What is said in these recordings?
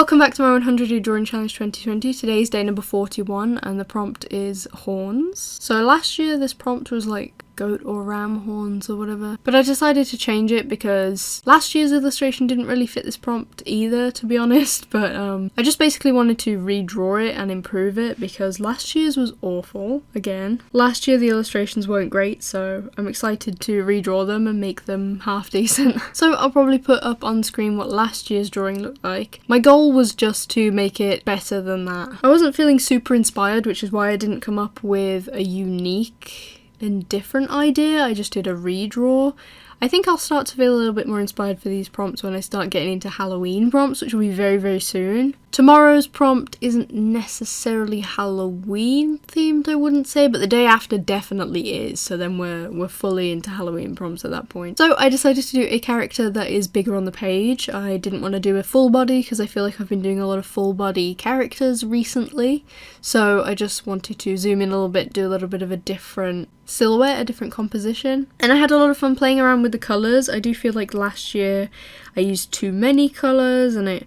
Welcome back to my 100 Day Drawing Challenge 2020. Today is day number 41 and the prompt is horns. So last year this prompt was like goat or ram horns or whatever, but I decided to change it because last year's illustration didn't really fit this prompt either, to be honest, but I just basically wanted to redraw it and improve it because last year's was awful again. Last year the illustrations weren't great, so I'm excited to redraw them and make them half decent. So I'll probably put up on screen what last year's drawing looked like. My goal was just to make it better than that. I wasn't feeling super inspired, which is why I didn't come up with a unique and different idea. I just did a redraw. I think I'll start to feel a little bit more inspired for these prompts when I start getting into Halloween prompts, which will be very, very soon. Tomorrow's prompt isn't necessarily Halloween themed, I wouldn't say, but the day after definitely is, so then we're fully into Halloween prompts at that point. So I decided to do a character that is bigger on the page. I didn't want to do a full body because I feel like I've been doing a lot of full body characters recently, so I just wanted to zoom in a little bit, do a little bit of a different silhouette, a different composition. And I had a lot of fun playing around with the colours. I do feel like last year I used too many colours and it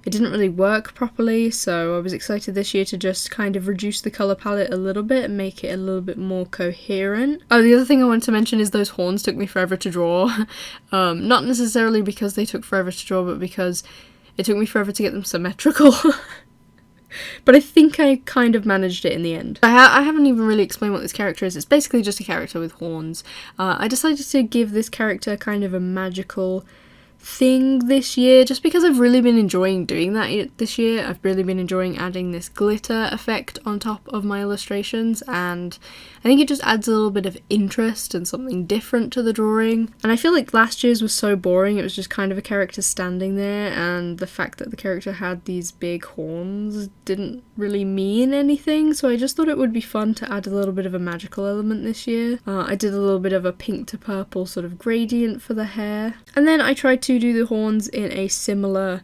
didn't really work properly, so I was excited this year to just kind of reduce the colour palette a little bit and make it a little bit more coherent. Oh, the other thing I wanted to mention is those horns took me forever to draw. Not necessarily because they took forever to draw, but because it took me forever to get them symmetrical. But I think I kind of managed it in the end. I haven't even really explained what this character is. It's basically just a character with horns. I decided to give this character kind of a magical thing this year, just because I've really been enjoying doing that this year. I've really been enjoying adding this glitter effect on top of my illustrations, and I think it just adds a little bit of interest and something different to the drawing. And I feel like last year's was so boring, it was just kind of a character standing there, and the fact that the character had these big horns didn't really mean anything, so I just thought it would be fun to add a little bit of a magical element this year. I did a little bit of a pink to purple sort of gradient for the hair, and then I tried to do the horns in a similar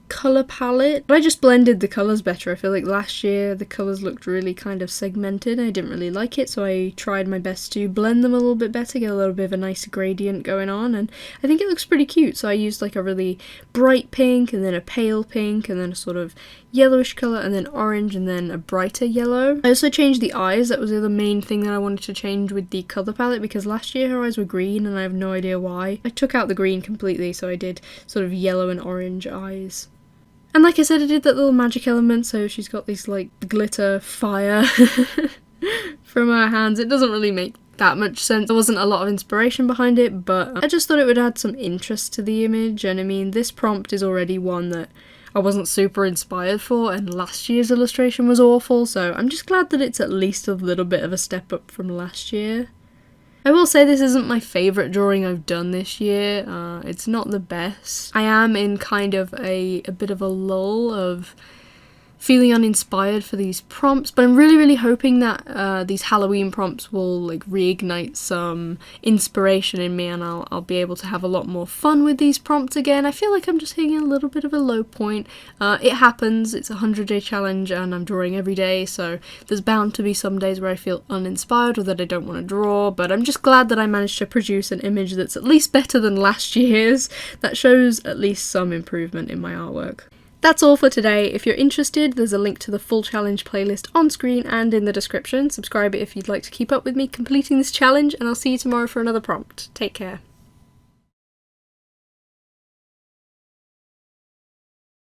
colour palette, but I just blended the colours better. I feel like last year the colours looked really kind of segmented and I didn't really like it, so I tried my best to blend them a little bit better, get a little bit of a nice gradient going on, and I think it looks pretty cute. So I used like a really bright pink and then a pale pink and then a sort of yellowish colour and then orange and then a brighter yellow. I also changed the eyes. That was the other main thing that I wanted to change with the colour palette, because last year her eyes were green and I have no idea why. I took out the green completely, so I did sort of yellow and orange eyes. And like I said, I did that little magic element, so she's got these like glitter fire from her hands. It doesn't really make that much sense. There wasn't a lot of inspiration behind it, but I just thought it would add some interest to the image. And I mean, this prompt is already one that I wasn't super inspired for, and last year's illustration was awful, so I'm just glad that it's at least a little bit of a step up from last year. I will say this isn't my favourite drawing I've done this year. It's not the best. I am in kind of a bit of a lull of feeling uninspired for these prompts, but I'm really, really hoping that these Halloween prompts will like reignite some inspiration in me, and I'll be able to have a lot more fun with these prompts again. I feel like I'm just hitting a little bit of a low point. It happens, it's a 100-day challenge and I'm drawing every day, so there's bound to be some days where I feel uninspired or that I don't want to draw, but I'm just glad that I managed to produce an image that's at least better than last year's, that shows at least some improvement in my artwork. That's all for today. If you're interested, there's a link to the full challenge playlist on screen and in the description. Subscribe if you'd like to keep up with me completing this challenge, and I'll see you tomorrow for another prompt. Take care.